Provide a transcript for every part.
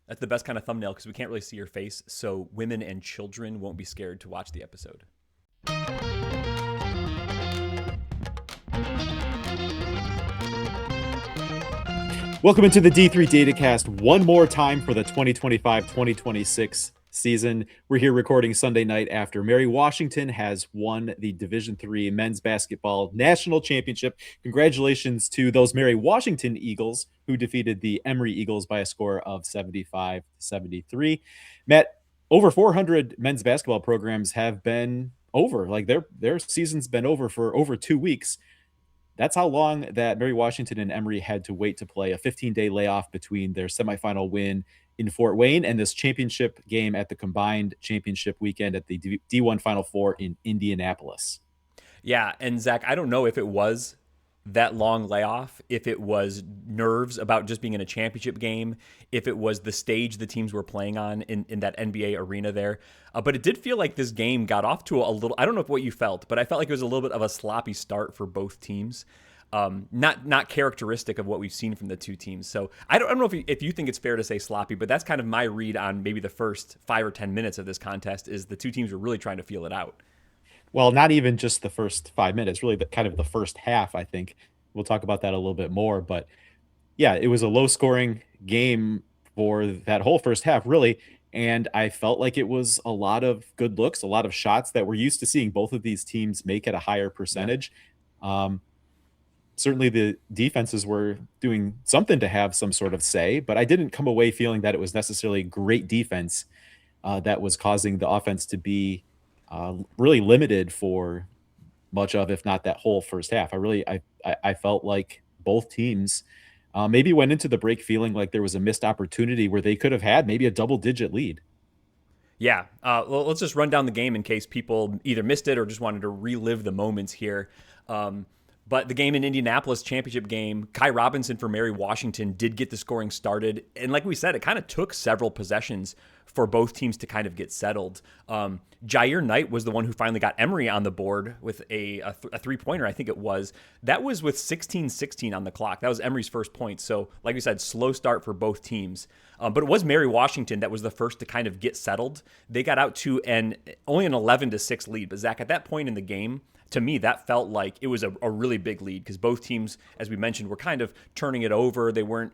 That's the best kind of thumbnail because we can't really see your face, so women and children won't be scared to watch the episode. Welcome into the D3 Datacast one more time for the 2025-2026 season. We're here recording Sunday night after Mary Washington has won the Division III men's basketball national championship. Congratulations to those Mary Washington Eagles who defeated the Emory Eagles by a score of 75-73. Matt, over 400 men's basketball programs have been over. Like their season's been over for over 2 weeks. That's how long that Mary Washington and Emory had to wait to play a 15-day layoff between their semifinal win in Fort Wayne and this championship game at the combined championship weekend at the D1 Final Four in Indianapolis. Yeah, and Zach, I don't know if it was that long layoff, if it was nerves about just being in a championship game, if it was the stage the teams were playing on in that NBA arena there. But it did feel like this game got off to a little, I don't know what you felt, but I felt like it was a little bit of a sloppy start for both teams. Not characteristic of what we've seen from the two teams. So I don't know if you think it's fair to say sloppy, but that's kind of my read on maybe the first 5 or 10 minutes of this contest is the two teams were really trying to feel it out. Well, not even just the first 5 minutes, really kind of the first half, I think. We'll talk about that a little bit more. But yeah, it was a low scoring game for that whole first half, really. And I felt like it was a lot of good looks, a lot of shots that we're used to seeing both of these teams make at a higher Yeah. percentage. Um, Certainly the defenses were doing something to have some sort of say, but I didn't come away feeling that it was necessarily great defense that was causing the offense to be really limited for much of, if not that whole first half. I felt like both teams maybe went into the break feeling like there was a missed opportunity where they could have had maybe a double-digit lead. Yeah. Well, let's just run down the game in case people either missed it or just wanted to relive the moments here. Um, but the game in Indianapolis, championship game, Kai Robinson for Mary Washington did get the scoring started. And like we said, it kind of took several possessions for both teams to kind of get settled. Jair Knight was the one who finally got Emory on the board with a three-pointer, I think it was. That was with 16:16 on the clock. That was Emory's first point. So, like we said, slow start for both teams. But it was Mary Washington that was the first to kind of get settled. They got out to only an 11-6 lead. But Zach, at that point in the game, to me, that felt like it was a really big lead because both teams, as we mentioned, were kind of turning it over. They weren't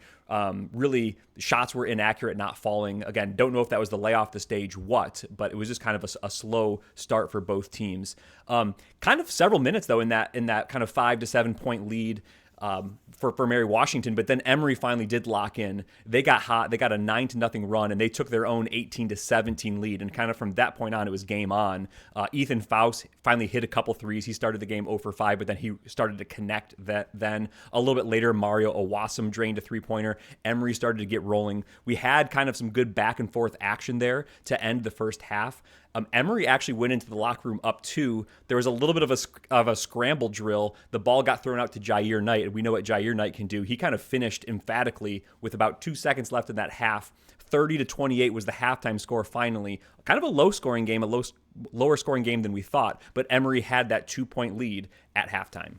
really, shots were inaccurate, not falling. Again, don't know if that was the layoff the stage, but it was just kind of a slow start for both teams. Kind of several minutes, though, in that kind of 5 to 7 point lead. For Mary Washington, but then Emory finally did lock in. They got hot. They got a 9-0 run, and they took their own 18-17 lead. And kind of from that point on, it was game on. Ethan Faust finally hit a couple threes. He started the game 0 for 5, but then he started to connect that. Then a little bit later, Mario Owasum drained a three-pointer. Emory started to get rolling. We had kind of some good back and forth action there to end the first half. Emory actually went into the locker room up 2. There was a little bit of a scramble drill. The ball got thrown out to Jair Knight, and we know what Jair Knight can do. He kind of finished emphatically with about 2 seconds left in that half. 30-28 was the halftime score finally. Kind of a low-scoring game, lower scoring game than we thought, but Emory had that 2-point lead at halftime.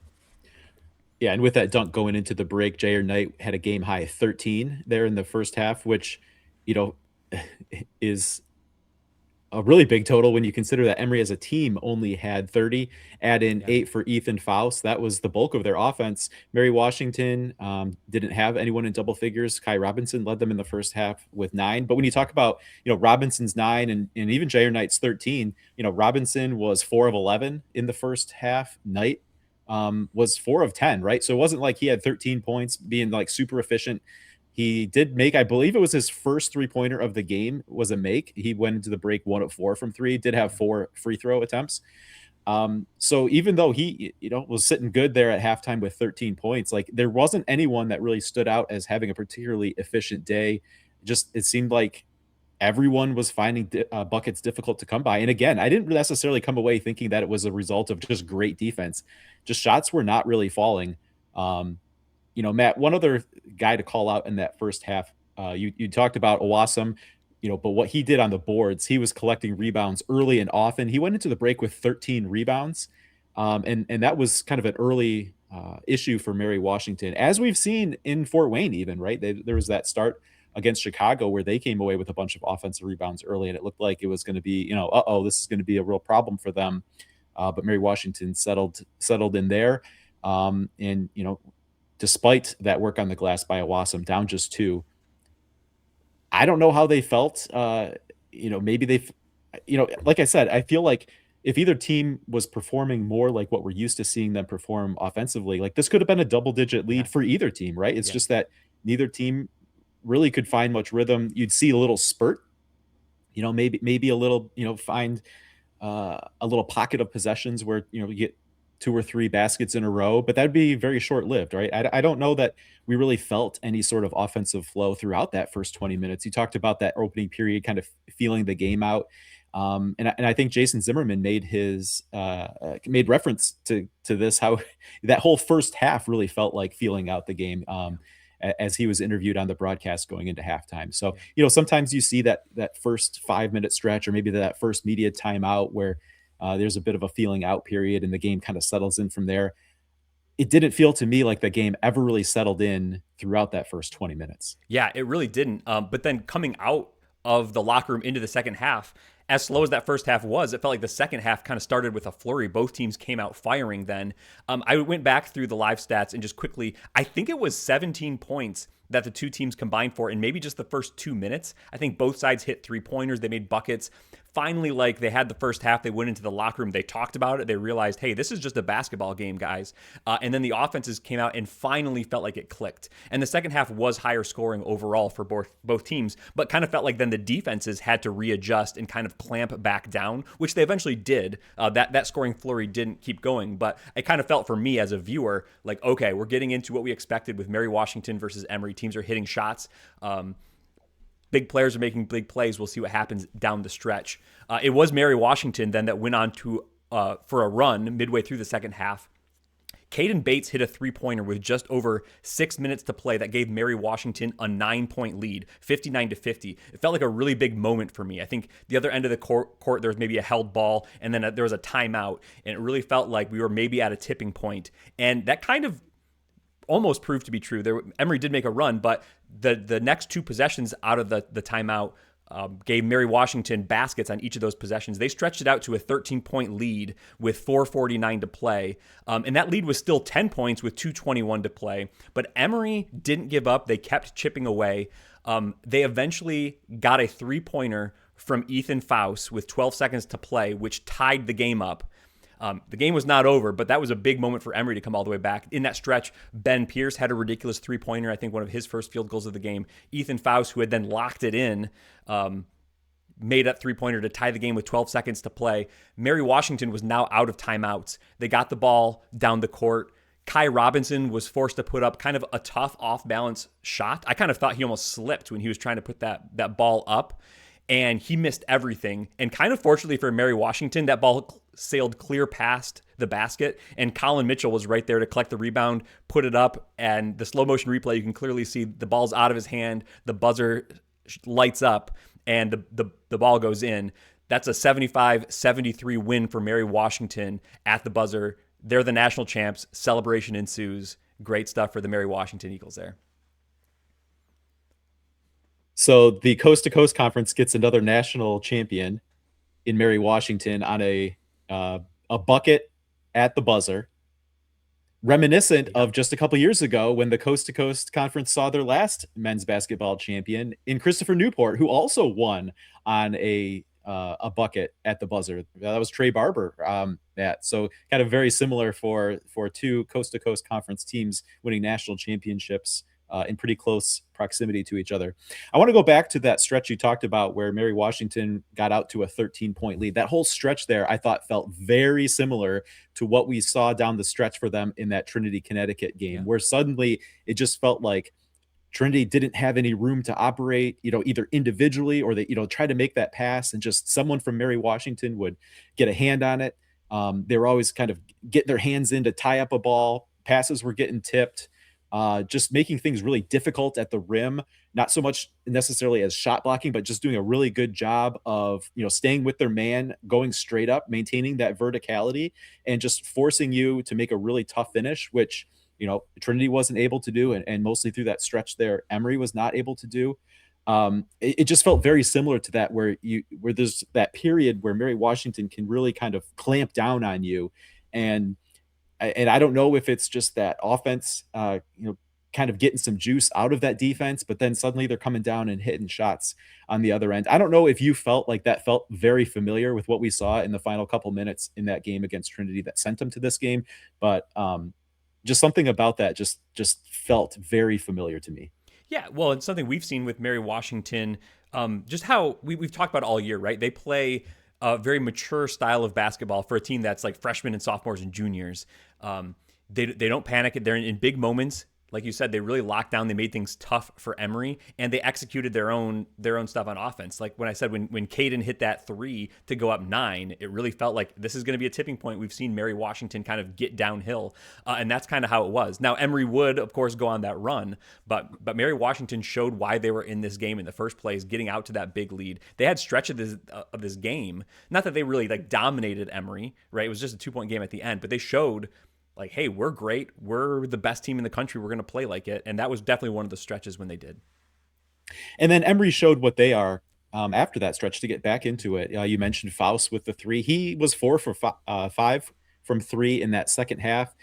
Yeah, and with that dunk going into the break, Jair Knight had a game high 13 there in the first half, which, you know, is a really big total when you consider that Emory as a team only had 30, add in Yeah. 8 for Ethan Faust. That was the bulk of their offense. Mary Washington didn't have anyone in double figures. Kai Robinson led them in the first half with 9. But when you talk about, Robinson's 9 and even Jair Knight's 13, Robinson was 4 of 11 in the first half. Knight was 4 of 10, right? So it wasn't like he had 13 points being like super efficient. He did make, I believe it was his first three-pointer of the game was a make. He went into the break 1 of 4 from 3, did have 4 free throw attempts. So even though he, was sitting good there at halftime with 13 points, like there wasn't anyone that really stood out as having a particularly efficient day. Just, it seemed like everyone was finding buckets difficult to come by. And again, I didn't necessarily come away thinking that it was a result of just great defense. Just shots were not really falling. Matt, one other guy to call out in that first half, you talked about Owasum, but what he did on the boards, he was collecting rebounds early and often. He went into the break with 13 rebounds, and that was kind of an early issue for Mary Washington, as we've seen in Fort Wayne even, right? There was that start against Chicago, where they came away with a bunch of offensive rebounds early, and it looked like it was going to be, this is going to be a real problem for them. But Mary Washington settled in there, and despite that work on the glass by Owassum, down just two. I don't know how they felt. Maybe like I said, I feel like if either team was performing more like what we're used to seeing them perform offensively, like this could have been a double-digit lead Yeah. for either team, right? It's Yeah. just that neither team really could find much rhythm. You'd see a little spurt, maybe a little, find a little pocket of possessions where you get two or three baskets in a row, but that'd be very short lived, right? I don't know that we really felt any sort of offensive flow throughout that first 20 minutes. You talked about that opening period, kind of feeling the game out. And I think Jason Zimmerman made reference to this, how that whole first half really felt like feeling out the game. As he was interviewed on the broadcast going into halftime. So, sometimes you see that first 5-minute stretch, or maybe that first media timeout where there's a bit of a feeling out period and the game kind of settles in from there. It didn't feel to me like the game ever really settled in throughout that first 20 minutes. Yeah, it really didn't. But then coming out of the locker room into the second half, as slow as that first half was, it felt like the second half kind of started with a flurry. Both teams came out firing then. I went back through the live stats and just quickly, I think it was 17 points that the two teams combined for in maybe just the first 2 minutes. I think both sides hit three-pointers. They made buckets. Finally, like they had the first half, they went into the locker room, they talked about it, they realized, hey, this is just a basketball game, guys. And then the offenses came out and finally felt like it clicked. And the second half was higher scoring overall for both teams, but kind of felt like then the defenses had to readjust and kind of clamp back down, which they eventually did. That scoring flurry didn't keep going, but it kind of felt for me as a viewer like, okay, we're getting into what we expected with Mary Washington versus Emory. Teams are hitting shots. Big players are making big plays. We'll see what happens down the stretch. It was Mary Washington then that went on to for a run midway through the second half. Caden Bates hit a three-pointer with just over 6 minutes to play that gave Mary Washington a 9-point lead, 59-50. It felt like a really big moment for me. I think the other end of the court there was maybe a held ball, and then there was a timeout, and it really felt like we were maybe at a tipping point. And that kind of almost proved to be true. Emory did make a run, but the next two possessions out of the timeout gave Mary Washington baskets on each of those possessions. They stretched it out to a 13-point lead with 4:49 to play. And that lead was still 10 points with 2:21 to play. But Emory didn't give up. They kept chipping away. They eventually got a three-pointer from Ethan Faust with 12 seconds to play, which tied the game up. The game was not over, but that was a big moment for Emory to come all the way back. In that stretch, Ben Pierce had a ridiculous three-pointer, I think one of his first field goals of the game. Ethan Faust, who had then locked it in, made that three-pointer to tie the game with 12 seconds to play. Mary Washington was now out of timeouts. They got the ball down the court. Kai Robinson was forced to put up kind of a tough off-balance shot. I kind of thought he almost slipped when he was trying to put that ball up, and he missed everything. And kind of fortunately for Mary Washington, that ball sailed clear past the basket, and Colin Mitchell was right there to collect the rebound, put it up, and the slow motion replay, you can clearly see the ball's out of his hand, the buzzer lights up, and the ball goes in. That's a 75-73 win for Mary Washington at the buzzer. They're the national champs. Celebration ensues. Great stuff for the Mary Washington Eagles there. So the Coast to Coast Conference gets another national champion in Mary Washington on a bucket at the buzzer, reminiscent of just a couple years ago when the Coast to Coast Conference saw their last men's basketball champion in Christopher Newport, who also won on a bucket at the buzzer. That was Trey Barber. So kind of very similar for two Coast to Coast Conference teams winning national championships in pretty close proximity to each other. I want to go back to that stretch you talked about where Mary Washington got out to a 13-point lead. That whole stretch there, I thought, felt very similar to what we saw down the stretch for them in that Trinity, Connecticut game, where suddenly it just felt like Trinity didn't have any room to operate, either individually or they, try to make that pass and just someone from Mary Washington would get a hand on it. They were always kind of getting their hands in to tie up a ball. Passes were getting tipped. Just making things really difficult at the rim, not so much necessarily as shot blocking, but just doing a really good job of, staying with their man, going straight up, maintaining that verticality, and just forcing you to make a really tough finish, which, Trinity wasn't able to do. And mostly through that stretch there, Emory was not able to do. It just felt very similar to that, where there's that period where Mary Washington can really kind of clamp down on you, and I don't know if it's just that offense, kind of getting some juice out of that defense, but then suddenly they're coming down and hitting shots on the other end. I don't know if you felt like that felt very familiar with what we saw in the final couple minutes in that game against Trinity that sent them to this game, but just something about that just felt very familiar to me. Yeah, well, it's something we've seen with Mary Washington, just how we've talked about all year, right? They play a very mature style of basketball for a team that's like freshmen and sophomores and juniors. They don't panic. They're in big moments. Like you said, they really locked down. They made things tough for Emory, and they executed their own stuff on offense. Like when I said when Caden hit that three to go up 9, it really felt like this is going to be a tipping point. We've seen Mary Washington kind of get downhill, and that's kind of how it was. Now Emory would, of course, go on that run, but Mary Washington showed why they were in this game in the first place, getting out to that big lead. They had stretch of this game. Not that they really like dominated Emory, right? It was just a 2-point game at the end, but they showed like, hey, we're great. We're the best team in the country. We're going to play like it. And that was definitely one of the stretches when they did. And then Emory showed what they are after that stretch to get back into it. You mentioned Faust with the three. He was 4 for 5 from 3 in that second half.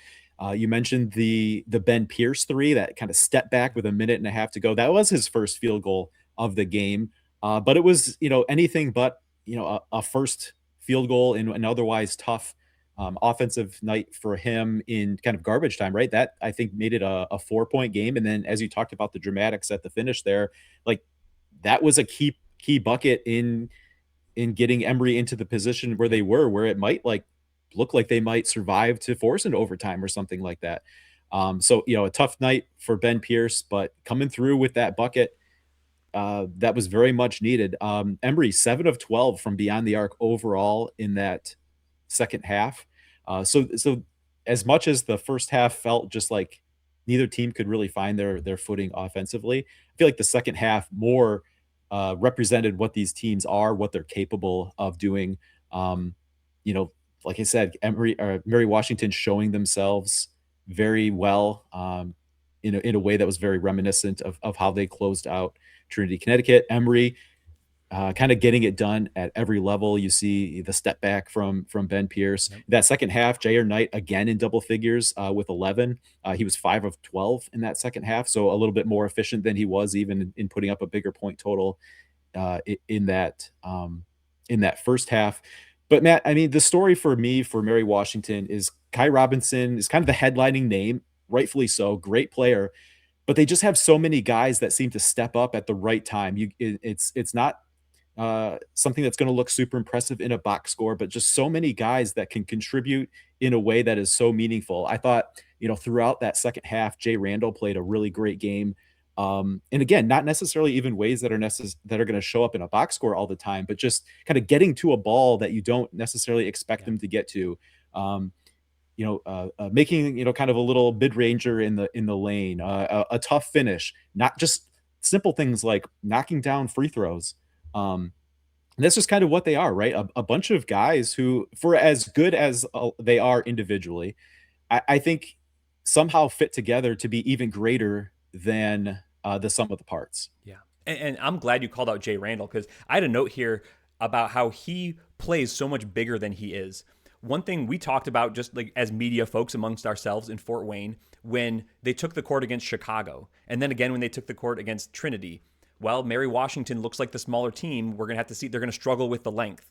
You mentioned the Ben Pierce three, that kind of step back with a minute and a half to go. That was his first field goal of the game. But it was, anything but, a first field goal in an otherwise tough offensive night for him in kind of garbage time, right? That I think made it a 4-point game. And then as you talked about the dramatics at the finish there, like that was a key bucket in getting Emory into the position where they were, where it might like look like they might survive to force an overtime or something like that. So a tough night for Ben Pierce, but coming through with that bucket, that was very much needed. Emory 7 of 12 from beyond the arc overall in that second half. So as much as the first half felt just like neither team could really find their footing offensively, I feel like the second half more represented what these teams are, what they're capable of doing. You know, like I said, Mary Washington showing themselves very well in a way that was very reminiscent of how they closed out Trinity, Connecticut. Emory kind of getting it done at every level. You see the step back from Ben Pierce. Yep. That second half, Jair Knight again in double figures with 11. He was 5 of 12 in that second half, so a little bit more efficient than he was even in putting up a bigger point total in that first half. But Matt, I mean, the story for me for Mary Washington is Kai Robinson is kind of the headlining name, rightfully so, great player, but they just have so many guys that seem to step up at the right time. It's not something that's going to look super impressive in a box score, but just so many guys that can contribute in a way that is so meaningful. I thought, throughout that second half, Jay Randall played a really great game. And again, not necessarily even ways that are going to show up in a box score all the time, but just kind of getting to a ball that you don't necessarily expect them to get to. Making kind of a little mid ranger in the lane, a tough finish, not just simple things like knocking down free throws. And that's just kind of what they are, right? A bunch of guys who, for as good as they are individually, I think somehow fit together to be even greater than the sum of the parts. Yeah. And I'm glad you called out Jay Randall because I had a note here about how he plays so much bigger than he is. One thing we talked about just like as media folks amongst ourselves in Fort Wayne when they took the court against Chicago, and then again when they took the court against Trinity. Well, Mary Washington looks like the smaller team. We're going to have to see. They're going to struggle with the length.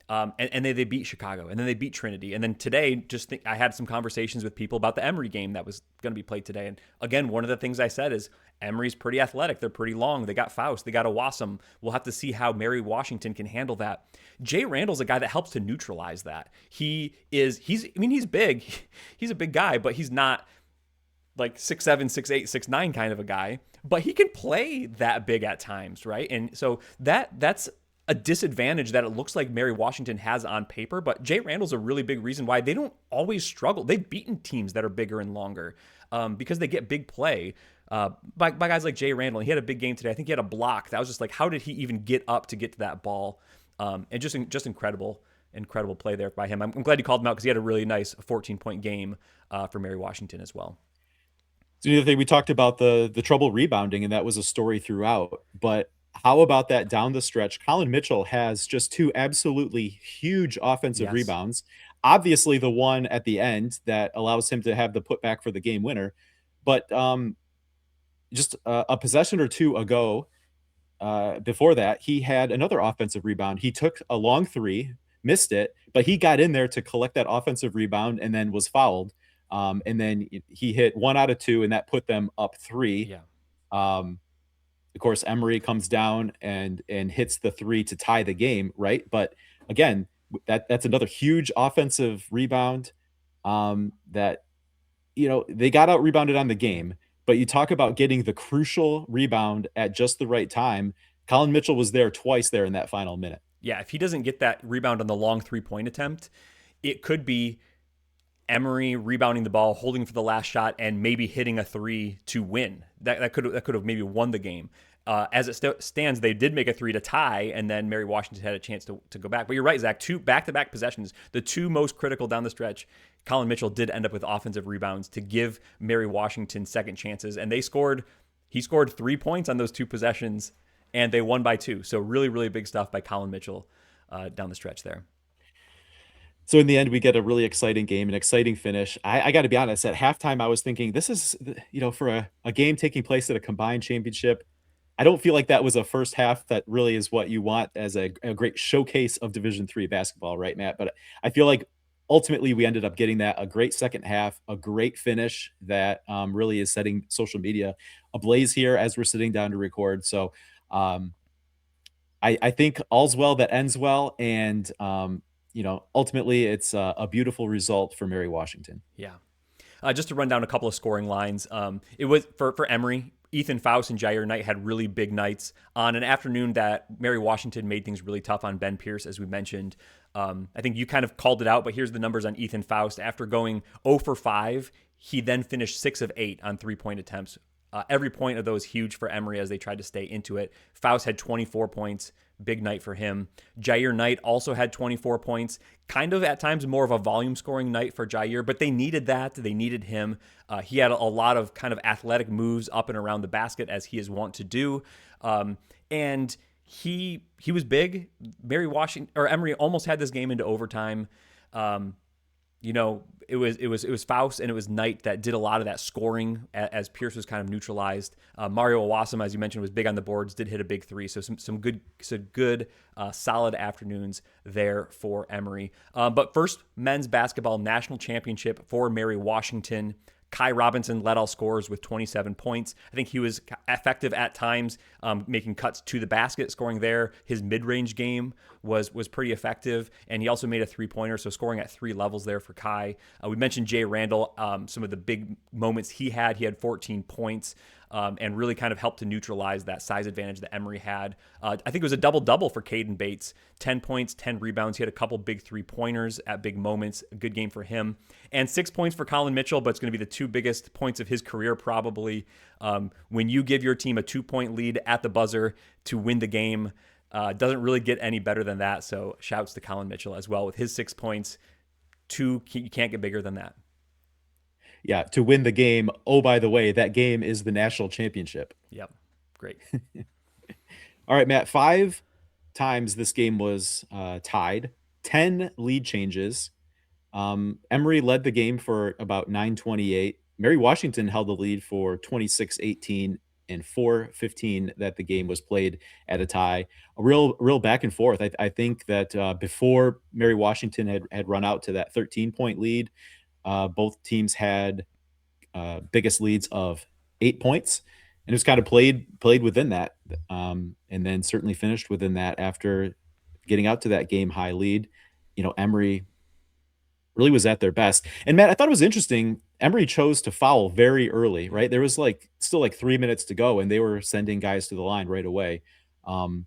And they beat Chicago, and then they beat Trinity. And then today, I had some conversations with people about the Emory game that was going to be played today. And again, one of the things I said is Emory's pretty athletic. They're pretty long. They got Faust. They got Owassum. We'll have to see how Mary Washington can handle that. Jay Randall's a guy that helps to neutralize that. He's big. He's a big guy, but he's not like 6'7", 6'8", 6'9" kind of a guy. But he can play that big at times, right? And so that's a disadvantage that it looks like Mary Washington has on paper, but Jay Randall's a really big reason why they don't always struggle. They've beaten teams that are bigger and longer because they get big play by guys like Jay Randall. He had a big game today. I think he had a block. That was just like, how did he even get up to get to that ball? And just incredible play there by him. I'm glad you called him out because he had a really nice 14-point game for Mary Washington as well. So the other thing we talked about the trouble rebounding, and that was a story throughout. But How about that down the stretch? Colin Mitchell has just two absolutely huge offensive Yes. rebounds. Obviously, the one at the end that allows him to have the putback for the game winner. But just a possession or two ago, before that, he had another offensive rebound. He took a long three, missed it, but he got in there to collect that offensive rebound and then was fouled. And then he hit 1 out of 2, and that put them up 3. Yeah. Um, of course, Emory comes down and hits the 3 to tie the game, right? But again, that's another huge offensive rebound, that they got out rebounded on the game, but you talk about getting the crucial rebound at just the right time. Colin Mitchell was there twice there in that final minute. Yeah. If he doesn't get that rebound on the long 3-point attempt, it could be Emory rebounding the ball, holding for the last shot, and maybe hitting a three to win. That could have maybe won the game. As it stands, they did make a three to tie, and then Mary Washington had a chance to go back. But you're right, Zach. 2 back-to-back possessions, the 2 most critical down the stretch. Colin Mitchell did end up with offensive rebounds to give Mary Washington second chances, and they scored. He scored 3 points on those 2 possessions, and they won by 2. So really, really big stuff by Colin Mitchell down the stretch there. So in the end, we get a really exciting game, an exciting finish. I got to be honest, at halftime, I was thinking this is, for a game taking place at a combined championship. I don't feel like that was a first half that really is what you want as a great showcase of Division III basketball, right, Matt? But I feel like ultimately we ended up getting that a great second half, a great finish that really is setting social media ablaze here as we're sitting down to record. So um, I think all's well that ends well, and ultimately it's a beautiful result for Mary Washington. Yeah. Just to run down a couple of scoring lines, it was for Emory. Ethan Faust and Jair Knight had really big nights on an afternoon that Mary Washington made things really tough on Ben Pierce, as we mentioned. I think you kind of called it out, but here's the numbers on Ethan Faust. After going 0 for 5, he then finished 6 of 8 on 3-point attempts. Every point of those huge for Emory as they tried to stay into it. Faust had 24 points. Big night for him. Jair Knight also had 24 points. Kind of at times more of a volume scoring night for Jair, but they needed that. They needed him. He had a lot of kind of athletic moves up and around the basket as he is wont to do. And he was big. Mary Washington or Emory almost had this game into overtime. It was Faust and it was Knight that did a lot of that scoring as Pierce was kind of neutralized. Mario Owasam, as you mentioned, was big on the boards, did hit a big 3. So some good solid afternoons there for Emory. But first, men's basketball national championship for Mary Washington. Kai Robinson led all scorers with 27 points. I think he was effective at times, making cuts to the basket, scoring there. His mid-range game was pretty effective, and he also made a three-pointer, so scoring at 3 levels there for Kai. We mentioned Jay Randall, some of the big moments he had. He had 14 points. And really kind of helped to neutralize that size advantage that Emory had. I think it was a double-double for Caden Bates. 10 points, 10 rebounds. He had a couple big three-pointers at big moments. A good game for him. And 6 points for Colin Mitchell, but it's going to be the 2 biggest points of his career probably. When you give your team a 2-point lead at the buzzer to win the game, doesn't really get any better than that. So shouts to Colin Mitchell as well with his 6 points. 2, you can't get bigger than that. Yeah, to win the game. Oh, by the way, that game is the national championship. Yep. Great. All right, Matt, 5 times this game was tied, 10 lead changes. Emory led the game for about 9:28. Mary Washington held the lead for 26-18 and 4:15 that the game was played at a tie. A real back and forth. I think that before Mary Washington had run out to that 13-point lead, both teams had biggest leads of 8 points, and it was kind of played within that, and then certainly finished within that after getting out to that game high lead. Emory really was at their best. And Matt, I thought it was interesting. Emory chose to foul very early, right? There was still 3 minutes to go, and they were sending guys to the line right away. Um,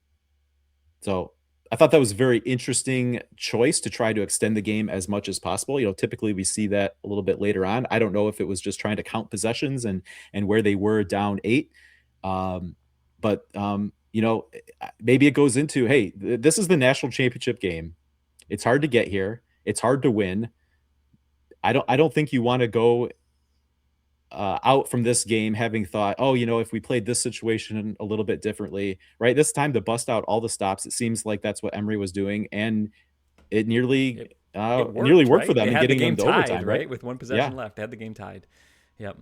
so I thought that was a very interesting choice to try to extend the game as much as possible. Typically we see that a little bit later on. I don't know if it was just trying to count possessions and where they were down 8. But maybe it goes into, hey, this is the national championship game. It's hard to get here. It's hard to win. I don't think you want to go out from this game having thought, oh, if we played this situation a little bit differently, right? This time to bust out all the stops. It seems like that's what Emory was doing, and it nearly It it nearly worked, worked for right? them They in had the getting them game to tied, overtime, right? right? With one Yeah. possession left. They had the game tied. Yep.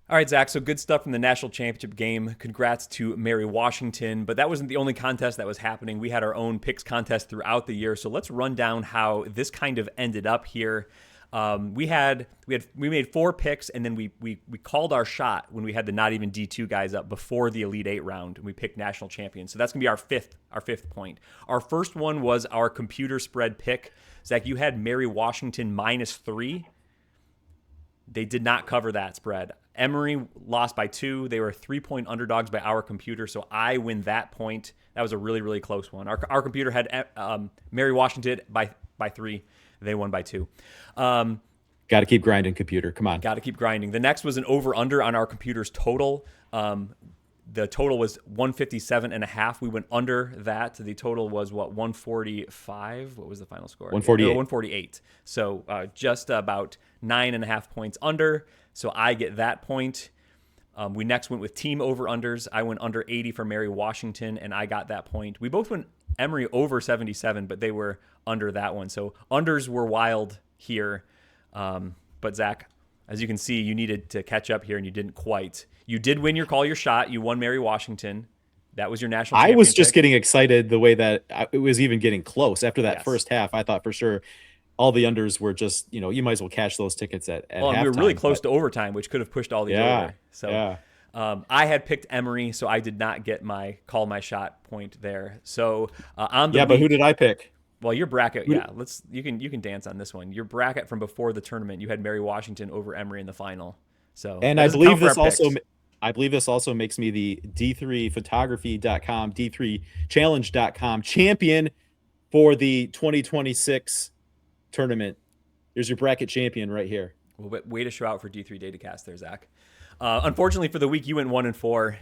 All right, Zach. So good stuff from the national championship game. Congrats to Mary Washington. But that wasn't the only contest that was happening. We had our own picks contest throughout the year. So let's run down how this kind of ended up here. We made 4 picks, and then we called our shot when we had the not even D2 guys up before the Elite Eight round, and we picked national champions. So that's gonna be our fifth point. Our first one was our computer spread pick. Zach, you had Mary Washington -3. They did not cover that spread. Emory lost by 2. They were 3-point underdogs by our computer, so I win that point. That was a really, really close one. Our computer had Mary Washington by 3. They won by 2. Got to keep grinding, computer. Come on. Got to keep grinding. The next was an over-under on our computer's total. The total was 157.5. We went under that. The total was 145. What was the final score? 148. 148. So just about 9.5 points under. So I get that point. We next went with team over-unders. I went under 80 for Mary Washington, and I got that point. We both went Emory over 77, but they were under that one. So unders were wild here. But Zach, as you can see, you needed to catch up here, and you didn't quite. You did win your shot. You won Mary Washington. That was your national champion I was just pick. getting excited the way that it was even getting close. After that first half, I thought for sure all the unders were just, you might as well cash those tickets at halftime. And we were really close to overtime, which could have pushed all these over. So I had picked Emory, so I did not get my shot point there. So on the but who did I pick? Well, your bracket, you can dance on this one. Your bracket from before the tournament, you had Mary Washington over Emory in the final. So and I believe this also makes me the D3photography.com, D3challenge.com champion for the 2026 tournament. There's your bracket champion right here. Well, way to show out for D3 Datacast there, Zach. Unfortunately for the week, you went 1-4,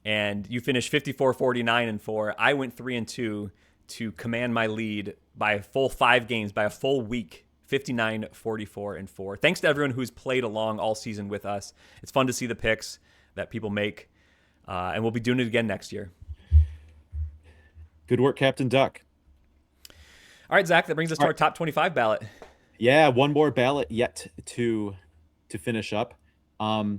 and you finished 54, 49-4. I went 3-2 to command my lead by a full 5 games, by a full week, 59, 44, and 4. Thanks to everyone who's played along all season with us. It's fun to see the picks that people make, and we'll be doing it again next year. Good work, Captain Duck. All right, Zach, that brings us to our top 25 ballot. Yeah, one more ballot yet to finish up. Why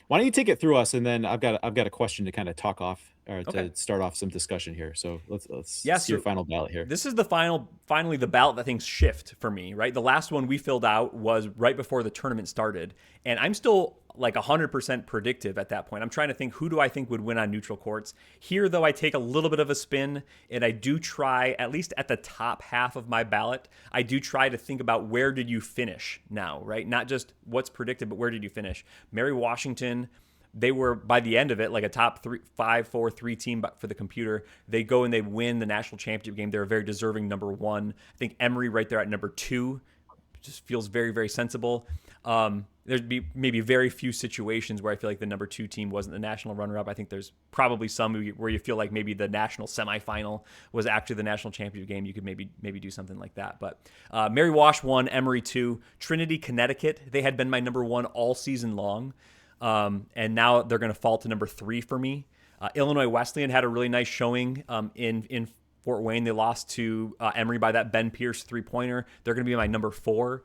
don't you take it through us, and then I've got a question to kind of talk off or to start off some discussion here. So let's see your final ballot here. This is finally the ballot that things shift for me, right? The last one we filled out was right before the tournament started, and I'm still like 100% predictive at that point. I'm trying to think, who do I think would win on neutral courts? Here, though, I take a little bit of a spin, and I do try, at least at the top half of my ballot, I do try to think about where did you finish now, right? Not just what's predicted, but where did you finish? Mary Washington, they were, by the end of it, like a top 5-4-3 team for the computer. They go and they win the national championship game. They're a very deserving number 1. I think Emory right there at number 2 just feels very, very sensible. There'd be maybe very few situations where I feel like the number 2 team wasn't the national runner-up. I think there's probably some where you feel like maybe the national semifinal was actually the national championship game. You could maybe do something like that. But Mary Wash 1, Emory 2. Trinity, Connecticut, they had been my number 1 all season long. And now they're going to fall to number 3 for me. Illinois Wesleyan had a really nice showing in Fort Wayne. They lost to Emory by that Ben Pierce 3-pointer. They're going to be my number 4.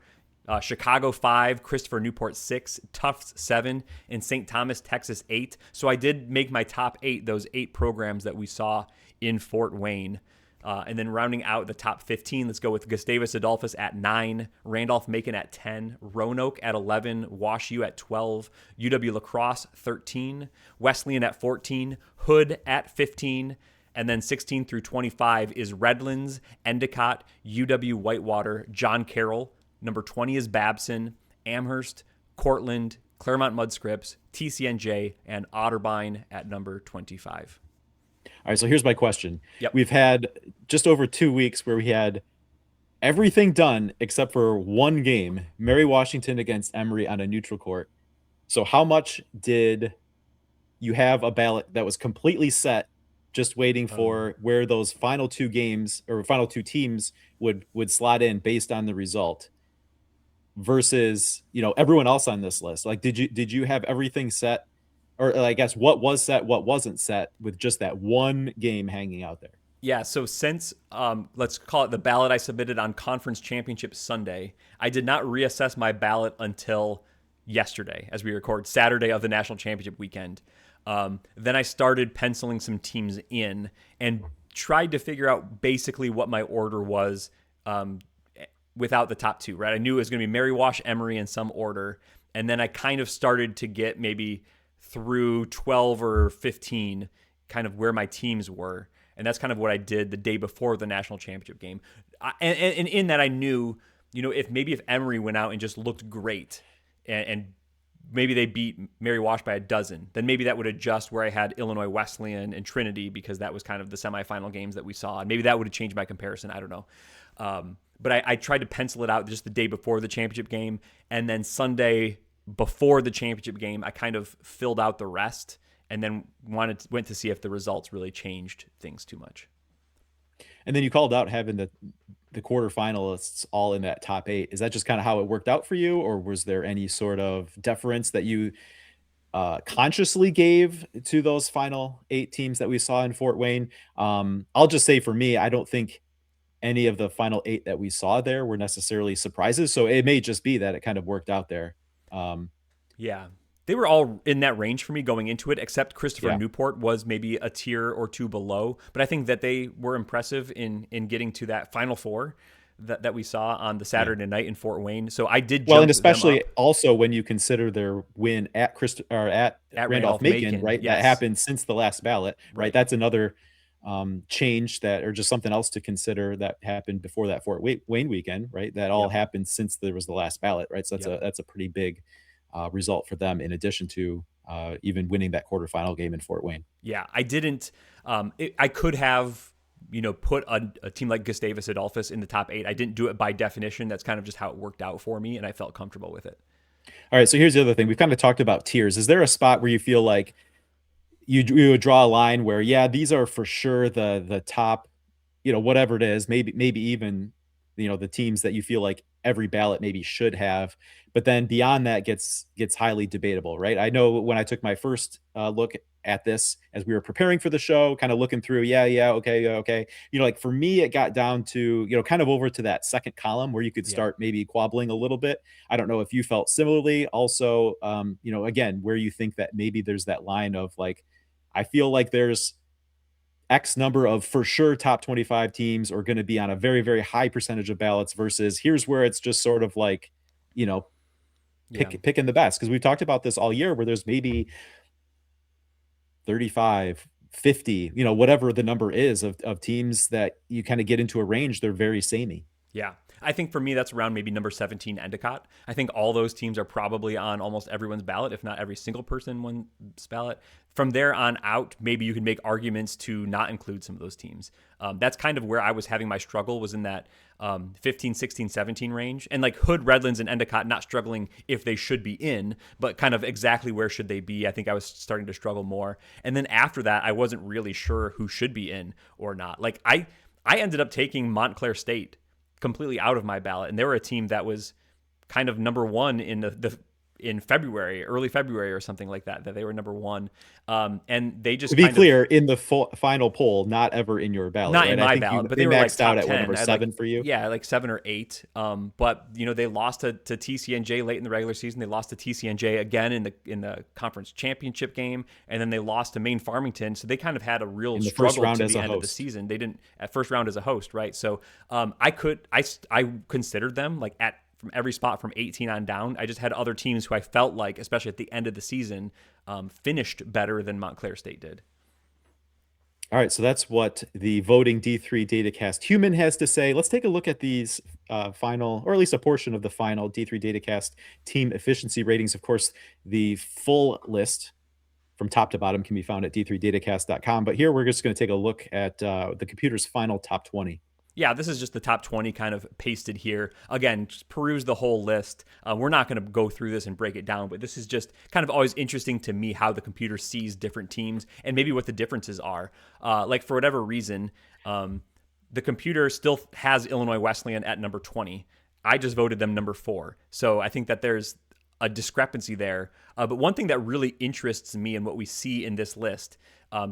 Chicago 5, Christopher Newport 6, Tufts 7, and St. Thomas, Texas 8. So I did make my top 8, those 8 programs that we saw in Fort Wayne. And then rounding out the top 15, let's go with Gustavus Adolphus at 9, Randolph-Macon at 10, Roanoke at 11, Wash U at 12, UW-La Crosse 13, Wesleyan at 14, Hood at 15, and then 16 through 25 is Redlands, Endicott, UW-Whitewater, John Carroll. Number 20 is Babson, Amherst, Cortland, Claremont Mudscripts, TCNJ, and Otterbein at number 25. All right, so here's my question. Yep. We've had just over 2 weeks where we had everything done except for one game, Mary Washington against Emory on a neutral court. So how much did you have a ballot that was completely set, just waiting for where those final 2 games or final 2 teams would slot in based on the result? versus, everyone else on this list? Like, did you have everything set, or I guess what was set, what wasn't set with just that one game hanging out there? Yeah, so since let's call it the ballot I submitted on Conference Championship Sunday, I did not reassess my ballot until yesterday, as we record Saturday of the National Championship weekend. Then I started penciling some teams in and tried to figure out basically what my order was without the top two. Right, I knew it was going to be Mary Wash, Emory in some order, and then I kind of started to get maybe through 12 or 15, kind of where my teams were. And that's kind of what I did the day before the national championship game. And in that, I knew, if Emory went out and just looked great, and maybe they beat Mary Wash by a dozen, then maybe that would adjust where I had Illinois Wesleyan and Trinity, because that was kind of the semifinal games that we saw. And maybe that would have changed my comparison. I don't know. But I tried to pencil it out just the day before the championship game. And then Sunday before the championship game, I kind of filled out the rest, and then went to see if the results really changed things too much. And then you called out having the quarterfinalists all in that top 8. Is that just kind of how it worked out for you, or was there any sort of deference that you consciously gave to those final 8 teams that we saw in Fort Wayne? I'll just say for me, I don't think any of the final 8 that we saw there were necessarily surprises. So it may just be that it kind of worked out there. Yeah. They were all in that range for me going into it, except Christopher Yeah. Newport was maybe a tier or two below. But I think that they were impressive in getting to that Final Four that we saw on the Yeah. Saturday night in Fort Wayne. So I did Well, and jump them especially up also when you consider their win at at at Randolph-Macon, Randolph-Macon. right? That Yes. happened since the last ballot, right? Right. That's another change, that, or just something else to consider, that happened before that Fort Wayne weekend, right? That all Yep. happened since there was the last ballot, right? So Yep. that's a pretty big result for them, in addition to even winning that quarterfinal game in Fort Wayne. Yeah. I didn't. I could have, put a team like Gustavus Adolphus in the top 8. I didn't do it by definition. That's kind of just how it worked out for me, and I felt comfortable with it. All right, so here's the other thing. We've kind of talked about tiers. Is there a spot where you feel like you would draw a line where, yeah, these are for sure the top, whatever it is, maybe even, the teams that you feel like every ballot maybe should have, but then beyond that gets highly debatable, right? I know when I took my first look at this as we were preparing for the show, kind of looking through, yeah, okay, yeah, okay, like for me, it got down to, kind of over to that second column where you could Yeah. start maybe quabbling a little bit. I don't know if you felt similarly. Also, again, where you think that maybe there's that line of like, I feel like there's X number of for sure top 25 teams are going to be on a very, very high percentage of ballots, versus here's where it's just sort of like, you know, Yeah. picking the best. Cause we've talked about this all year, where there's maybe 35, 50, whatever the number is of teams that you kind of get into a range. They're very samey. Yeah. I think for me, that's around maybe number 17, Endicott. I think all those teams are probably on almost everyone's ballot, if not every single person in one's ballot. From there on out, maybe you can make arguments to not include some of those teams. That's kind of where I was having my struggle, was in that 15, 16, 17 range. And like Hood, Redlands, and Endicott, not struggling if they should be in, but kind of exactly where should they be. I think I was starting to struggle more. And then after that, I wasn't really sure who should be in or not. Like I ended up taking Montclair State completely out of my ballot, and they were a team that was kind of number one in the in February, early February or something like that they were number one, and they just To be kind of, clear, in the final poll, not ever in your ballot, not right? in I my think ballot, but they they were like maxed out top at what, 10. number I had 7 like, for you? yeah, like 7 or 8. But they lost to TCNJ late in the regular season. They lost to TCNJ again in the conference championship game, and then they lost to Maine Farmington. So they kind of had a real In the first struggle round to as the a end of the host. season. They didn't at first round as a host, right? So I considered them like at from every spot from 18 on down. I just had other teams who I felt like, especially at the end of the season, finished better than Montclair State did. All right, so that's what the voting D3 Datacast human has to say. Let's take a look at these final, or at least a portion of the final D3 Datacast team efficiency ratings. Of course, the full list from top to bottom can be found at d3datacast.com. But here we're just going to take a look at the computer's final top 20. Yeah, this is just the top 20 kind of pasted here. Again, just peruse the whole list. We're not going to go through this and break it down, but this is just kind of always interesting to me how the computer sees different teams and maybe what the differences are. Like for whatever reason, the computer still has Illinois Wesleyan at number 20. I just voted them number 4. So I think that there's a discrepancy there. But one thing that really interests me in what we see in this list,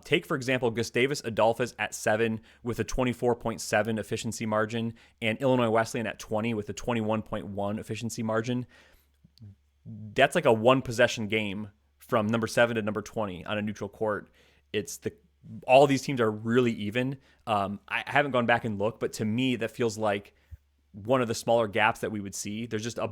take, for example, Gustavus Adolphus at 7 with a 24.7 efficiency margin and Illinois Wesleyan at 20 with a 21.1 efficiency margin. That's like a one possession game from number 7 to number 20 on a neutral court. All these teams are really even. I haven't gone back and looked, but to me, that feels like one of the smaller gaps that we would see. There's just a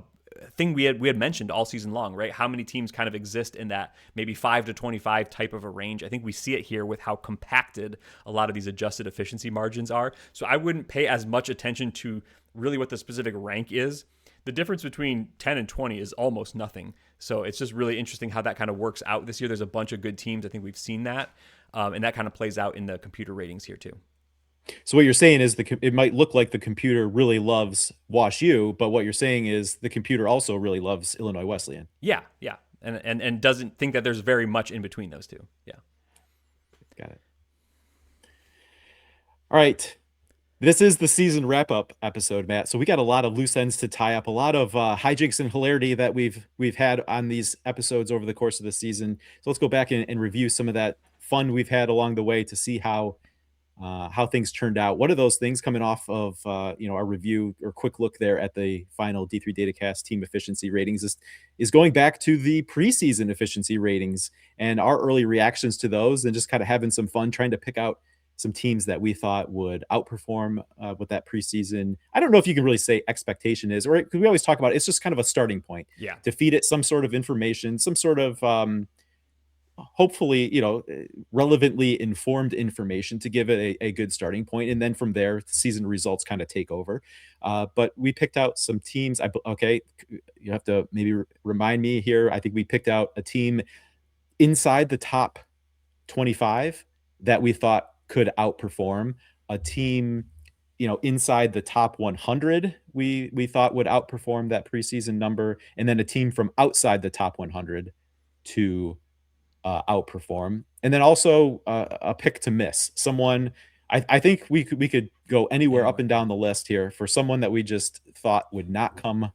thing we had mentioned all season long, right? How many teams kind of exist in that maybe 5 to 25 type of a range. I think we see it here with how compacted a lot of these adjusted efficiency margins are. So I wouldn't pay as much attention to really what the specific rank is. The difference between 10 and 20 is almost nothing. So it's just really interesting how that kind of works out this year. There's a bunch of good teams. I think we've seen that. And that kind of plays out in the computer ratings here too. So what you're saying is it might look like the computer really loves Wash U, but what you're saying is the computer also really loves Illinois Wesleyan. Yeah. And doesn't think that there's very much in between those two. Yeah. Got it. All right. This is the season wrap-up episode, Matt. So we got a lot of loose ends to tie up, a lot of hijinks and hilarity that we've had on these episodes over the course of the season. So let's go back and review some of that fun we've had along the way to see how things turned out. One of those things coming off of our review or quick look there at the final D3 Datacast team efficiency ratings is going back to the preseason efficiency ratings and our early reactions to those, and just kind of having some fun trying to pick out some teams that we thought would outperform with that preseason. I don't know if you can really say expectation is, or because we always talk about it, it's just kind of a starting point to feed it some sort of information, some sort of hopefully, relevantly informed information to give it a good starting point. And then from there, season results kind of take over. But we picked out some teams. Okay, you have to maybe remind me here. I think we picked out a team inside the top 25 that we thought could outperform, a team, inside the top 100 we thought would outperform that preseason number, and then a team from outside the top 100 to outperform, and then also a pick to miss. Someone I think we could go anywhere up and down the list here for someone that we just thought would not come,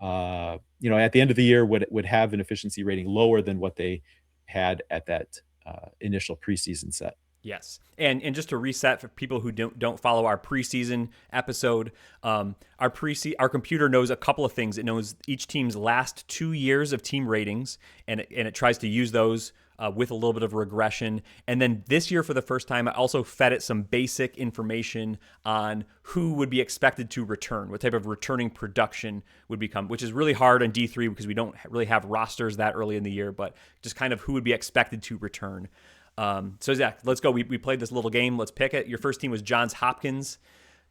at the end of the year would have an efficiency rating lower than what they had at that initial preseason set. Yes. And just to reset for people who don't follow our preseason episode, our computer knows a couple of things. It knows each team's last 2 years of team ratings, and it tries to use those with a little bit of regression. And then this year, for the first time, I also fed it some basic information on who would be expected to return, what type of returning production would become, which is really hard on D3 because we don't really have rosters that early in the year, but just kind of who would be expected to return. So Zach, let's go. We played this little game. Let's pick it. Your first team was Johns Hopkins,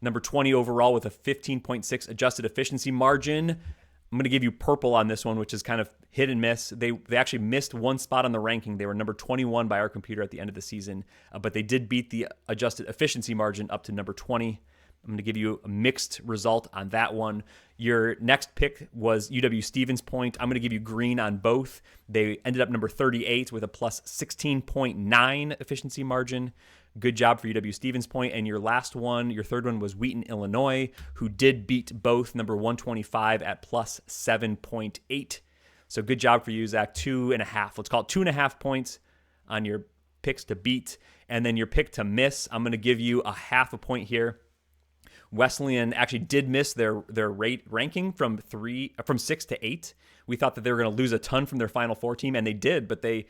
number 20 overall with a 15.6 adjusted efficiency margin. I'm going to give you purple on this one, which is kind of hit and miss. They actually missed one spot on the ranking. They were number 21 by our computer at the end of the season, but they did beat the adjusted efficiency margin up to number 20. I'm going to give you a mixed result on that one. Your next pick was UW-Stevens Point. I'm going to give you green on both. They ended up number 38 with a plus 16.9 efficiency margin. Good job for UW-Stevens Point. And your last one, your third one, was Wheaton, Illinois, who did beat both, number 125 at plus 7.8. So good job for you, Zach. 2.5. Let's call it 2.5 points on your picks to beat. And then your pick to miss, I'm going to give you a half a point here. Wesleyan actually did miss their rate ranking from 6 to 8. We thought that they were going to lose a ton from their Final Four team, and they did, but they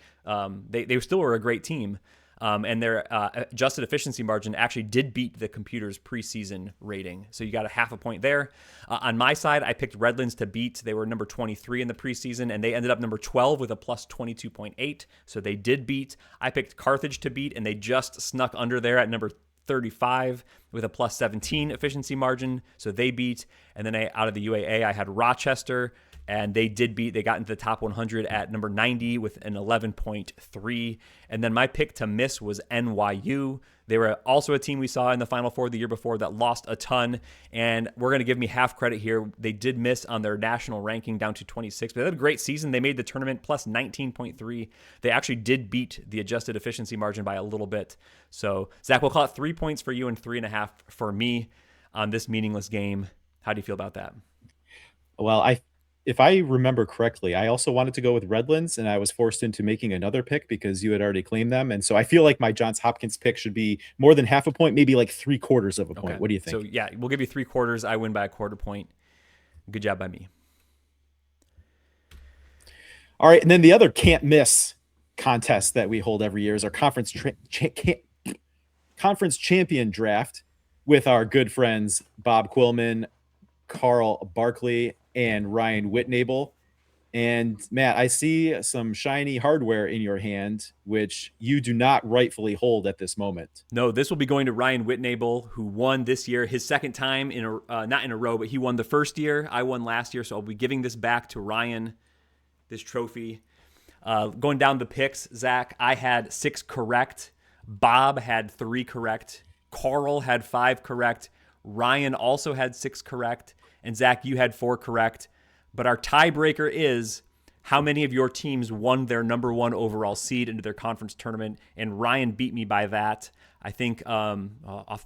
still were a great team. And their adjusted efficiency margin actually did beat the computer's preseason rating. So you got a half a point there. On my side, I picked Redlands to beat. They were number 23 in the preseason, and they ended up number 12 with a plus 22.8. So they did beat. I picked Carthage to beat, and they just snuck under there at number 35 with a plus 17 efficiency margin. So they beat. And then out of the UAA, I had Rochester, and they did beat. They got into the top 100 at number 90 with an 11.3. And then my pick to miss was NYU. They were also a team we saw in the Final Four the year before that lost a ton. And we're going to give me half credit here. They did miss on their national ranking down to 26, but they had a great season. They made the tournament plus 19.3. They actually did beat the adjusted efficiency margin by a little bit. So Zach, we'll call it 3 points for you and 3.5 for me on this meaningless game. How do you feel about that? Well, if I remember correctly, I also wanted to go with Redlands, and I was forced into making another pick because you had already claimed them, and so I feel like my Johns Hopkins pick should be more than half a point, maybe like 3/4 of a Okay. point. What do you So think? yeah, we'll give you 3/4. I win by a quarter point. Good job by me. All right, and then the other can't miss contest that we hold every year is our conference champion draft with our good friends Bob Quillman, Carl Barkley, and Ryan Whitnable. And Matt, I see some shiny hardware in your hand, which you do not rightfully hold at this moment. No, this will be going to Ryan Whitnable, who won this year, his second time not in a row, but he won the first year. I won last year, so I'll be giving this back to Ryan, this trophy. Going down the picks, Zach, I had 6 correct. Bob had 3 correct. Carl had 5 correct. Ryan also had 6 correct. And Zach, you had 4 correct. But our tiebreaker is how many of your teams won their number 1 overall seed into their conference tournament. And Ryan beat me by that. I think off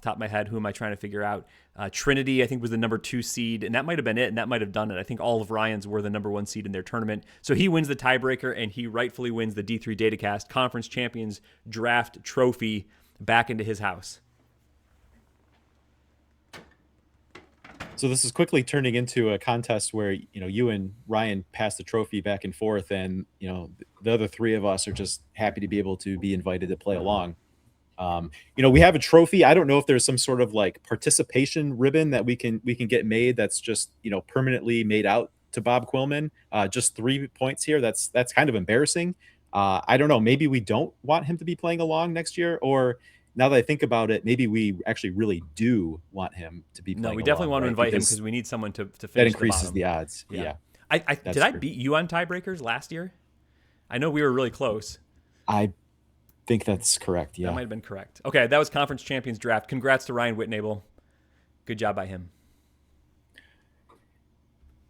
the top of my head, who am I trying to figure out? Trinity, I think, was the number 2 seed, and that might have been it, and that might have done it. I think all of Ryan's were the number 1 seed in their tournament. So he wins the tiebreaker, and he rightfully wins the D3 Datacast Conference Champions Draft Trophy back into his house. So this is quickly turning into a contest where, you and Ryan pass the trophy back and forth, and, the other 3 of us are just happy to be able to be invited to play along. We have a trophy. I don't know if there's some sort of like participation ribbon that we can get made that's just, permanently made out to Bob Quillman. Just 3 points here. That's kind of embarrassing. I don't know. Maybe we don't want him to be playing along next year, or now that I think about it, maybe we actually really do want him to be No, playing we definitely along, want to right? invite him Because because we need someone to that finish the increases bottom. the odds. Yeah. Yeah, Did that's I true. beat you on tiebreakers last year? I know we were really close. I think that's correct. That Yeah. might have been correct. Okay, that was Conference Champions Draft. Congrats to Ryan Whitnable. Good job by him.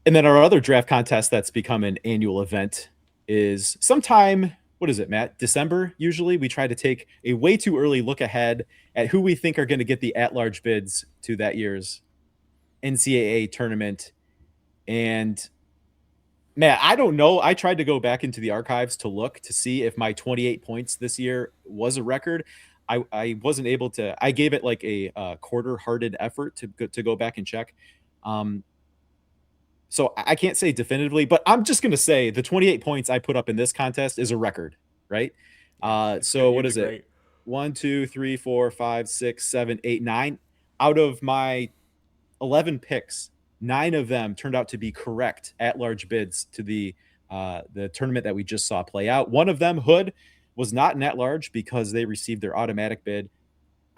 And then our other draft contest that's become an annual event is sometime, what is it, Matt? December, usually. We try to take a way too early look ahead at who we think are going to get the at large bids to that year's NCAA tournament. And Matt, I don't know. I tried to go back into the archives to look to see if my 28 points this year was a record. I wasn't able to. I gave it like a quarter-hearted effort to go back and check. Um, so I can't say definitively, but I'm just going to say the 28 points I put up in this contest is a record, right? So You what did is it? great. 1, 2, 3, 4, 5, 6, 7, 8, 9 out of my 11 picks, 9 of them turned out to be correct at large bids to the tournament that we just saw play out. One of them, Hood, was not an at large because they received their automatic bid.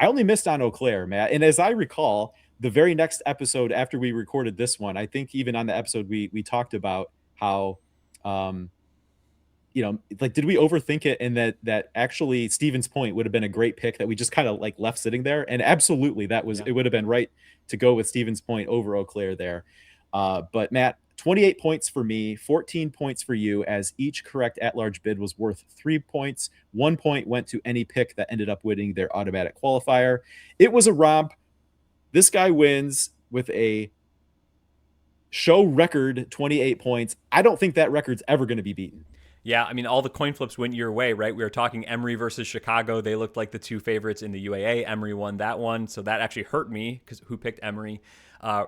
I only missed on Eau Claire, Matt. And as I recall, the very next episode after we recorded this one, I think even on the episode we talked about how um like did we overthink it, and that actually Stevens Point would have been a great pick that we just kind of like left sitting there. And absolutely Yeah. it would have been right to go with Stevens Point over Eau Claire there. But Matt, 28 points for me, 14 points for you, as each correct at-large bid was worth 3 points. 1 point went to any pick that ended up winning their automatic qualifier. It was a romp. This guy wins with a show record 28 points. I don't think that record's ever going to be beaten. Yeah, I mean, all the coin flips went your way, right? We were talking Emory versus Chicago. They looked like the 2 favorites in the UAA. Emory won that one, so that actually hurt me because who picked Emory? Uh,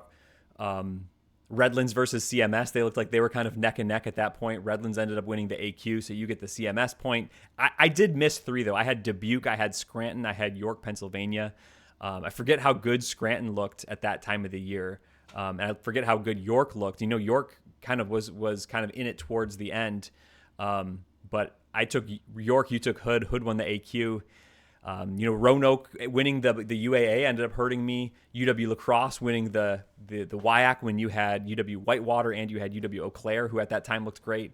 Redlands versus CMS. They looked like they were kind of neck and neck at that point. Redlands ended up winning the AQ, so you get the CMS point. I did miss 3, though. I had Dubuque, I had Scranton, I had York, Pennsylvania. I forget how good Scranton looked at that time of the year. And I forget how good York looked. York kind of was kind of in it towards the end. But I took York, you took Hood. Hood won the AQ. Roanoke winning the UAA ended up hurting me. UW La Crosse winning the WIAC when you had UW Whitewater and you had UW Eau Claire, who at that time looked great.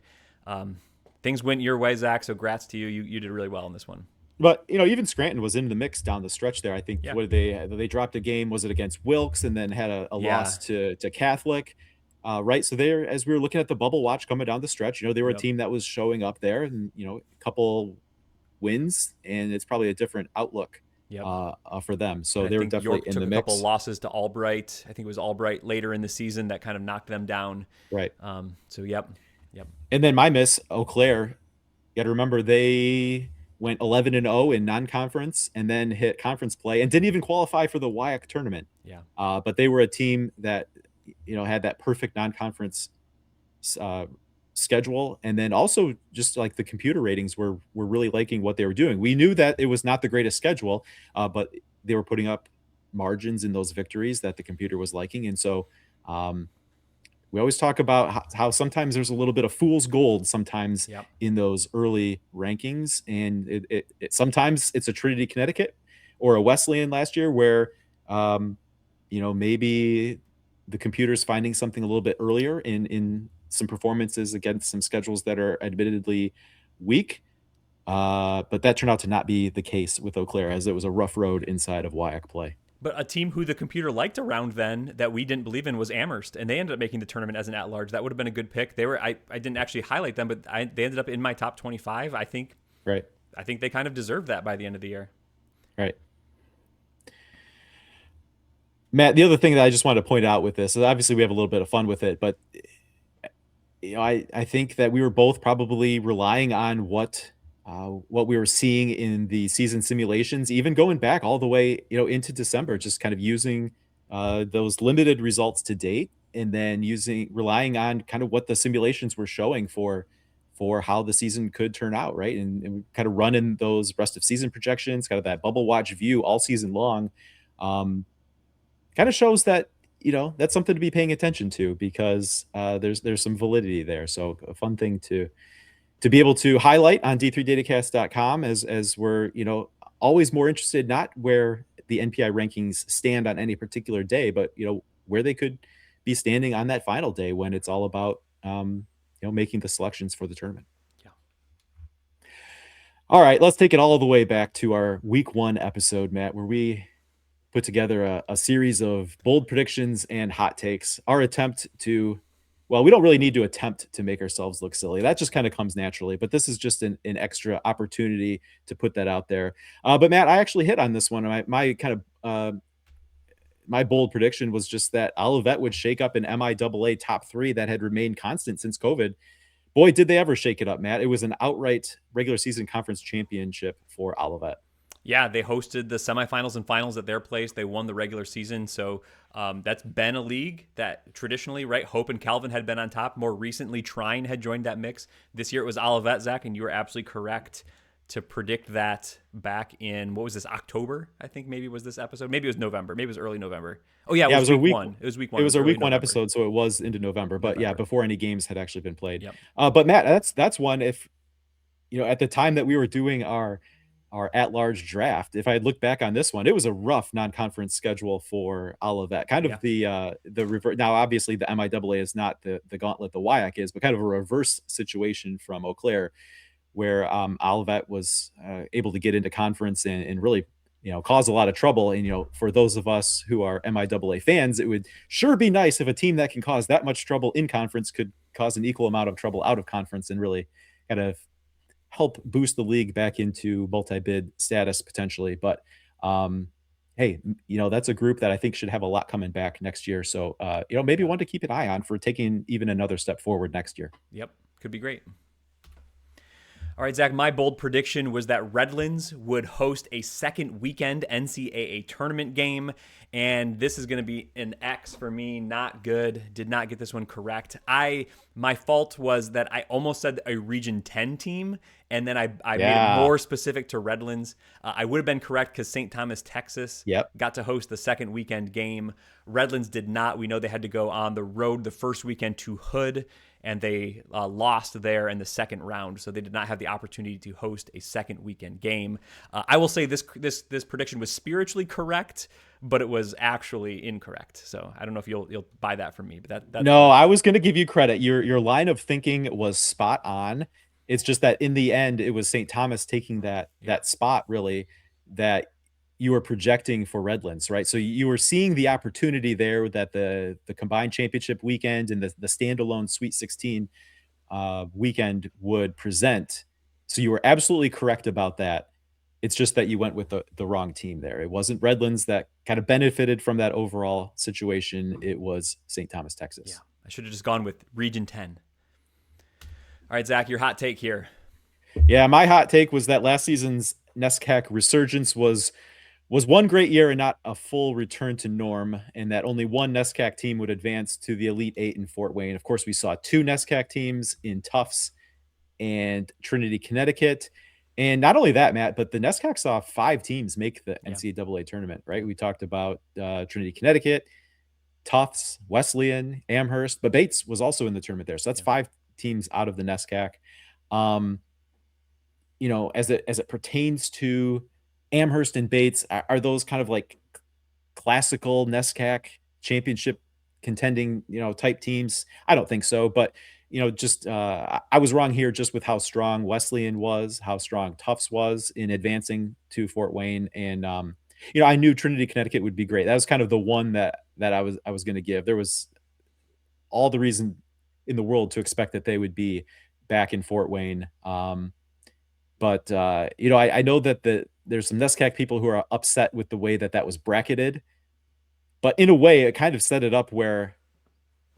Things went your way, Zach, so grats to you. You did really well in this one. But even Scranton was in the mix down the stretch there. I think Yeah. what they dropped a game, was it against Wilkes, and then had a Yeah. loss to Catholic, right? So there, as we were looking at the bubble watch coming down the stretch, they were a Yep. team that was showing up there, and a couple wins, and it's probably a different outlook Yep. for them. So And I they were think definitely York in took the a couple mix. losses to Albright. I think it was Albright later in the season that kind of knocked them down. Right. So yep, yep. And then my miss, Eau Claire, you got to remember they went 11-0 in non-conference and then hit conference play and didn't even qualify for the WIAC tournament. Yeah. But they were a team that had that perfect non-conference uh, schedule, and then also just like the computer ratings were really liking what they were doing. We knew that it was not the greatest schedule, but they were putting up margins in those victories that the computer was liking, and so um, we always talk about how sometimes there's a little bit of fool's gold sometimes Yep. in those early rankings, and sometimes it's a Trinity, Connecticut, or a Wesleyan last year where um, maybe the computer's finding something a little bit earlier in some performances against some schedules that are admittedly weak. But that turned out to not be the case with Eau Claire, as it was a rough road inside of WIAC play. But a team who the computer liked around then that we didn't believe in was Amherst, and they ended up making the tournament as an at-large. That would have been a good pick. They were I didn't actually highlight them, but they ended up in my top 25. Right. I think they kind of deserved that by the end of the year. Right. Matt, the other thing that I just wanted to point out with this is obviously we have a little bit of fun with it, but I think that we were both probably relying on what we were seeing in the season simulations, even going back all the way into December, just kind of using those limited results to date, and then relying on kind of what the simulations were showing for how the season could turn out, right? And kind of running those rest of season projections, kind of that bubble watch view all season long. Um, Kind of shows that that's something to be paying attention to, because there's some validity there. So a fun thing to be able to highlight on d3datacast.com, as we're always more interested, not where the NPI rankings stand on any particular day, but where they could be standing on that final day when it's all about making the selections for the tournament. Yeah. All right, let's take it all the way back to our week 1 episode, Matt, where we put together a series of bold predictions and hot takes. Our attempt to, well, we don't really need to attempt to make ourselves look silly. That just kind of comes naturally, but this is just an extra opportunity to put that out there. But Matt, I actually hit on this one. My kind of my bold prediction was just that Olivet would shake up an MIAA top 3 that had remained constant since COVID. Boy, did they ever shake it up, Matt. It was an outright regular season conference championship for Olivet. Yeah, they hosted the semifinals and finals at their place. They won the regular season. So that's been a league that traditionally, right, Hope and Calvin had been on top. More recently, Trine had joined that mix. This year it was Olivet, Zach, and you were absolutely correct to predict that back in, what was this, October? I think maybe was this episode. Maybe it was November. Maybe it was early November. Oh, yeah, it was week 1. It was week 1. It was our week 1 November. episode, so it was into November. But yeah, before any games had actually been played. Yep. But Matt, that's one, if at the time that we were doing our at-large draft, if I had looked back on this one, it was a rough non-conference schedule for Olivet. Kind of the reverse. Now, obviously, the MIAA is not the gauntlet the WIAC is, but kind of a reverse situation from Eau Claire, where Olivet was able to get into conference and really cause a lot of trouble. And for those of us who are MIAA fans, it would sure be nice if a team that can cause that much trouble in conference could cause an equal amount of trouble out of conference and really kind of help boost the league back into multi-bid status potentially. But hey, that's a group that I think should have a lot coming back next year. So maybe one to keep an eye on for taking even another step forward next year. Yep, could be great. All right, Zach, my bold prediction was that Redlands would host a second weekend NCAA tournament game, and this is going to be an X for me. Not good. Did not get this one correct. My fault was that I almost said a Region 10 team, and then I made it more specific to Redlands. I would have been correct because St. Thomas, Texas got to host the second weekend game. Redlands did not. We know they had to go on the road the first weekend to Hood, and they lost there in the second round, so they did not have the opportunity to host a second weekend game. I will say this prediction was spiritually correct, but it was actually incorrect. So I don't know if you'll buy that from me, but that's no, I was going to give you credit. Your line of thinking was spot on. It's just that in the end, it was St. Thomas taking that spot really that you were projecting for Redlands, right? So you were seeing the opportunity there that the combined championship weekend and the standalone Sweet 16 weekend would present. So you were absolutely correct about that. It's just that you went with the wrong team there. It wasn't Redlands that kind of benefited from that overall situation. It was St. Thomas, Yeah, Texas. I should have just gone with Region 10. All right, Zach, your hot take here. Yeah, my hot take was that last season's NESCAC resurgence was one great year and not a full return to norm, and that only one NESCAC team would advance to the Elite Eight in Fort Wayne. Of course, we saw two NESCAC teams in Tufts and Trinity, Connecticut. And not only that, Matt, but the NESCAC saw five teams make the NCAA tournament, right? We talked about Trinity, Connecticut, Tufts, Wesleyan, Amherst, but Bates was also in the tournament there. So that's five teams out of the NESCAC. Um, as it pertains to Amherst and Bates, are those kind of like classical NESCAC championship contending, type teams? I don't think so, but just I was wrong here just with how strong Wesleyan was, how strong Tufts was in advancing to Fort Wayne, and I knew Trinity, Connecticut would be great. That was kind of the one that I was going to give. There was all the reason in the world to expect that they would be back in Fort Wayne. But I know that there's some NESCAC people who are upset with the way that was bracketed, but in a way, it kind of set it up where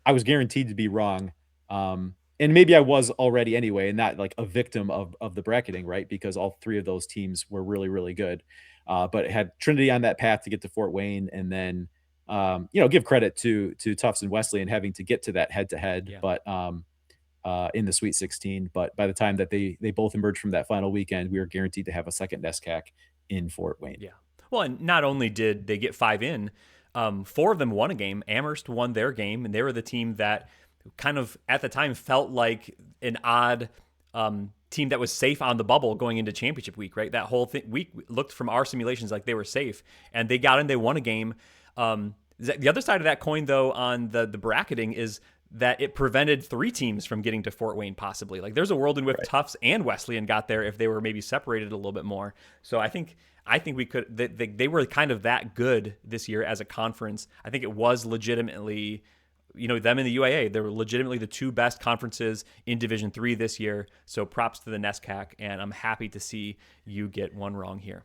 I was guaranteed to be wrong. And maybe I was already anyway, and not like a victim of the bracketing, right? Because all three of those teams were really, really good. But it had Trinity on that path to get to Fort Wayne, and then give credit to Tufts and Wesleyan having to get to that head to head, but in the Sweet 16. But by the time that they both emerged from that final weekend, we were guaranteed to have a second NESCAC in Fort Wayne. Yeah. Well, and not only did they get five in, four of them won a game. Amherst won their game, and they were the team that kind of at the time felt like an odd team that was safe on the bubble going into championship week, right? That whole week looked from our simulations like they were safe, and they got in, they won a game. The other side of that coin, though, on the bracketing is that it prevented three teams from getting to Fort Wayne possibly. Like there's a world in which Tufts and Wesleyan got there if they were maybe separated a little bit more. So I think we could, they were kind of that good this year as a conference. I think it was legitimately, them in the UAA, they were legitimately the two best conferences in Division III this year. So props to the NESCAC, and I'm happy to see you get one wrong here.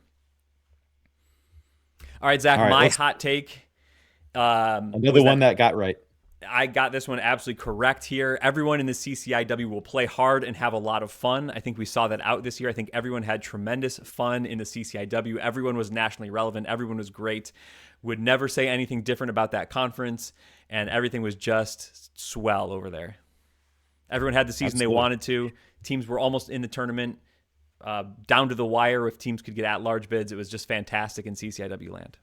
All right, Zach, my hot take. Another one that got right. I got this one absolutely correct here. Everyone in the CCIW will play hard and have a lot of fun. I think we saw that out this year. I think everyone had tremendous fun in the CCIW. Everyone was nationally relevant. Everyone was great. Would never say anything different about that conference, and everything was just swell over there. Everyone had the season they wanted to. Teams were almost in the tournament, down to the wire if teams could get at-large bids. It was just fantastic in CCIW land.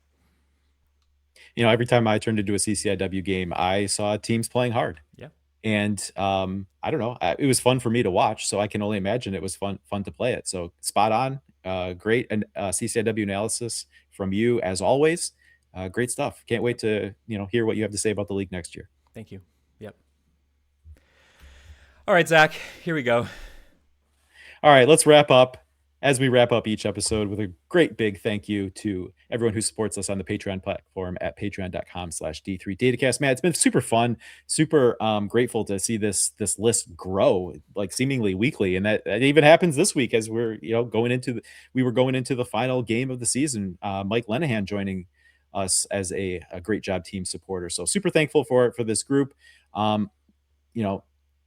Every time I turned into a CCIW game, I saw teams playing hard. Yeah. And I don't know, it was fun for me to watch, so I can only imagine it was fun to play it. So spot on, great CCIW analysis from you as always. Great stuff. Can't wait to hear what you have to say about the league next year. Thank you. Yep. All right, Zach, here we go. All right, let's wrap up. As we wrap up each episode with a great big thank you to everyone who supports us on the Patreon platform at patreon.com/D3 Datacast. Matt, it's been super fun, super grateful to see this list grow like seemingly weekly. And that even happens this week as we're, going into the final game of the season. Mike Lenahan joining us as a great job team supporter. So super thankful for this group.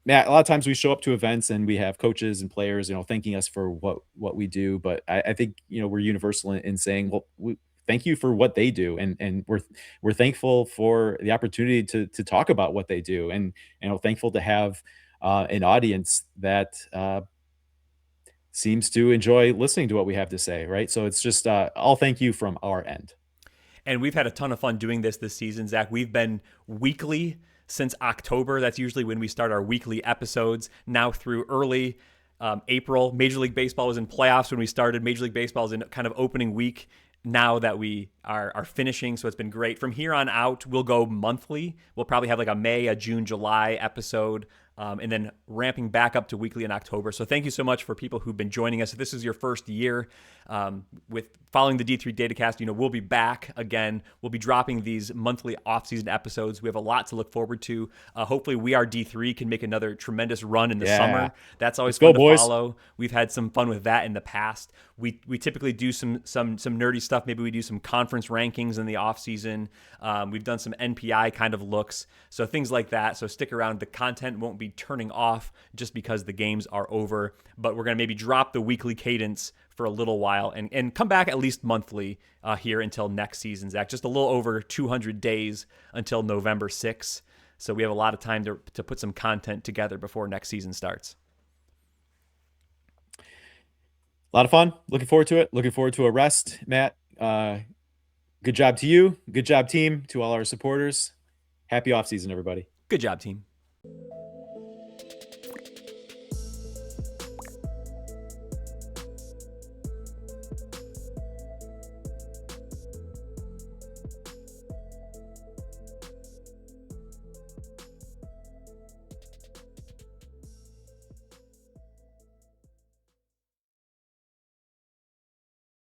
Matt, a lot of times we show up to events and we have coaches and players, thanking us for what we do. But I think, we're universal in saying, well, we thank you for what they do. And we're thankful for the opportunity to talk about what they do. And, thankful to have an audience that seems to enjoy listening to what we have to say. Right. So it's just all thank you from our end. And we've had a ton of fun doing this season, Zach. We've been weekly since October. That's usually when we start our weekly episodes. Now through early April, Major League Baseball was in playoffs when we started. Major League Baseball is in kind of opening week now that we are finishing. So it's been great. From here on out, we'll go monthly. We'll probably have like a May, a June, July episode and then ramping back up to weekly in October. So thank you so much for people who've been joining us. If this is your first year with following the D3 Datacast, we'll be back again. We'll be dropping these monthly off-season episodes. We have a lot to look forward to. Hopefully We Are D3 can make another tremendous run in the summer. That's always fun to follow. We've had some fun with that in the past. We typically do some nerdy stuff. Maybe we do some conference rankings in the off-season. We've done some NPI kind of looks. So things like that. So stick around. The content won't be turning off just because the games are over, but we're going to maybe drop the weekly cadence for a little while and come back at least monthly here until next season, Zach. Just a little over 200 days until November 6th. So we have a lot of time to put some content together before next season starts. A lot of fun. Looking forward to it. Looking forward to a rest, Matt. Good job to you. Good job, team. To all our supporters. Happy offseason, everybody. Good job, team.